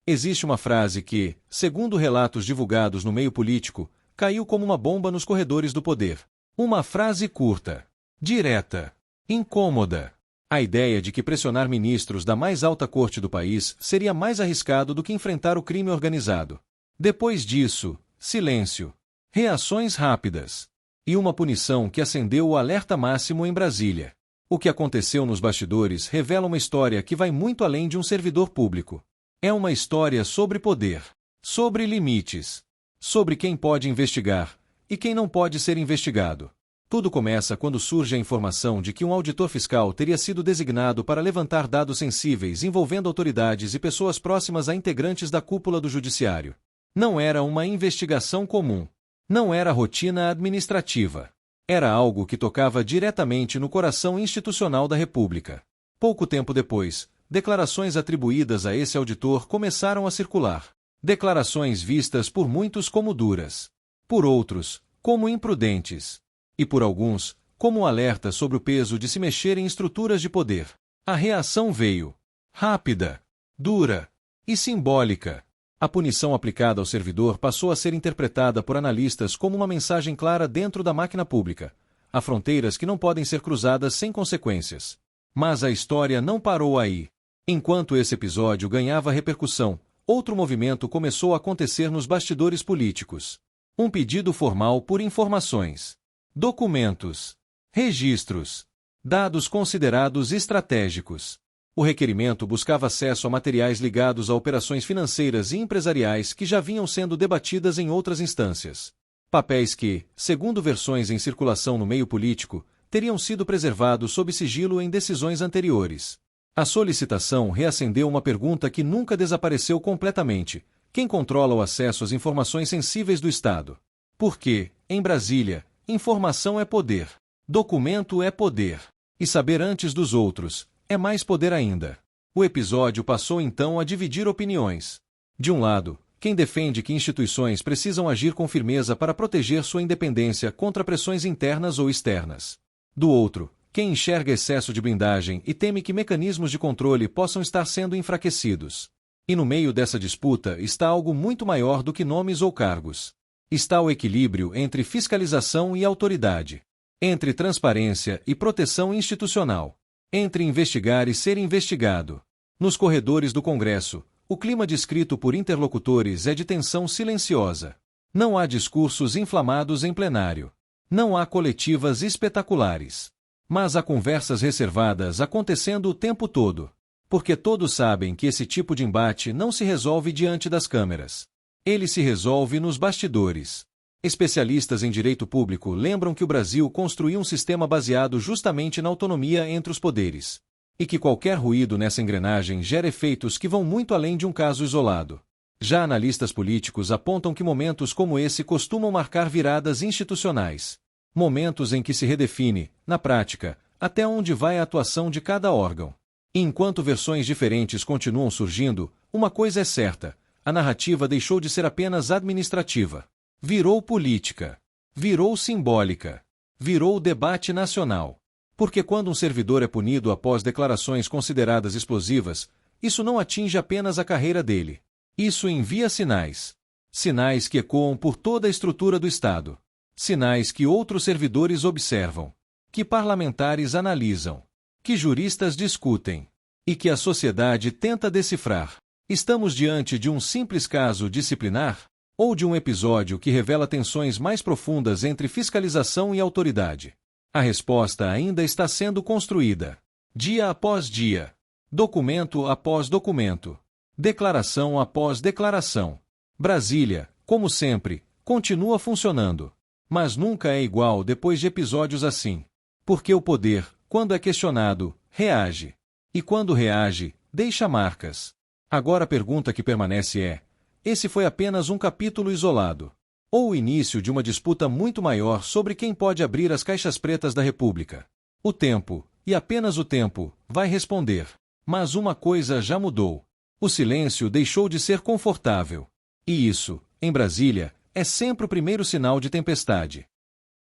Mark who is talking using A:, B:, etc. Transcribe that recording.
A: Existe uma frase que, segundo relatos divulgados no meio político, caiu como uma bomba nos corredores do poder. Uma frase curta, direta, incômoda. A ideia de que pressionar ministros da mais alta corte do país seria mais arriscado do que enfrentar o crime organizado. Depois disso, silêncio, reações rápidas e uma punição que acendeu o alerta máximo em Brasília. O que aconteceu nos bastidores revela uma história que vai muito além de um servidor público. É uma história sobre poder, sobre limites, sobre quem pode investigar e quem não pode ser investigado. Tudo começa quando surge a informação de que um auditor fiscal teria sido designado para levantar dados sensíveis envolvendo autoridades e pessoas próximas a integrantes da cúpula do judiciário. Não era uma investigação comum. Não era rotina administrativa. Era algo que tocava diretamente no coração institucional da República. Pouco tempo depois, declarações atribuídas a esse auditor começaram a circular. Declarações vistas por muitos como duras, por outros, como imprudentes, e por alguns, como um alerta sobre o peso de se mexer em estruturas de poder. A reação veio rápida, dura e simbólica. A punição aplicada ao servidor passou a ser interpretada por analistas como uma mensagem clara dentro da máquina pública. Há fronteiras que não podem ser cruzadas sem consequências. Mas a história não parou aí. Enquanto esse episódio ganhava repercussão, outro movimento começou a acontecer nos bastidores políticos. Um pedido formal por informações, documentos, registros, dados considerados estratégicos. O requerimento buscava acesso a materiais ligados a operações financeiras e empresariais que já vinham sendo debatidas em outras instâncias. Papéis que, segundo versões em circulação no meio político, teriam sido preservados sob sigilo em decisões anteriores. A solicitação reacendeu uma pergunta que nunca desapareceu completamente: quem controla o acesso às informações sensíveis do Estado? Porque, em Brasília, informação é poder, documento é poder, e saber antes dos outros é mais poder ainda. O episódio passou então a dividir opiniões. De um lado, quem defende que instituições precisam agir com firmeza para proteger sua independência contra pressões internas ou externas. Do outro, quem enxerga excesso de blindagem e teme que mecanismos de controle possam estar sendo enfraquecidos. E no meio dessa disputa está algo muito maior do que nomes ou cargos. Está o equilíbrio entre fiscalização e autoridade, entre transparência e proteção institucional, entre investigar e ser investigado. Nos corredores do Congresso, o clima descrito por interlocutores é de tensão silenciosa. Não há discursos inflamados em plenário. Não há coletivas espetaculares. Mas há conversas reservadas acontecendo o tempo todo. Porque todos sabem que esse tipo de embate não se resolve diante das câmeras. Ele se resolve nos bastidores. Especialistas em direito público lembram que o Brasil construiu um sistema baseado justamente na autonomia entre os poderes. E que qualquer ruído nessa engrenagem gera efeitos que vão muito além de um caso isolado. Já analistas políticos apontam que momentos como esse costumam marcar viradas institucionais. Momentos em que se redefine, na prática, até onde vai a atuação de cada órgão. E enquanto versões diferentes continuam surgindo, uma coisa é certa: a narrativa deixou de ser apenas administrativa. Virou política. Virou simbólica. Virou debate nacional. Porque quando um servidor é punido após declarações consideradas explosivas, isso não atinge apenas a carreira dele. Isso envia sinais. Sinais que ecoam por toda a estrutura do Estado. Sinais que outros servidores observam, que parlamentares analisam, que juristas discutem e que a sociedade tenta decifrar. Estamos diante de um simples caso disciplinar ou de um episódio que revela tensões mais profundas entre fiscalização e autoridade? A resposta ainda está sendo construída. Dia após dia, documento após documento, declaração após declaração. Brasília, como sempre, continua funcionando. Mas nunca é igual depois de episódios assim. Porque o poder, quando é questionado, reage. E quando reage, deixa marcas. Agora a pergunta que permanece é: esse foi apenas um capítulo isolado? Ou o início de uma disputa muito maior sobre quem pode abrir as caixas pretas da República? O tempo, e apenas o tempo, vai responder. Mas uma coisa já mudou. O silêncio deixou de ser confortável. E isso, em Brasília, é sempre o primeiro sinal de tempestade.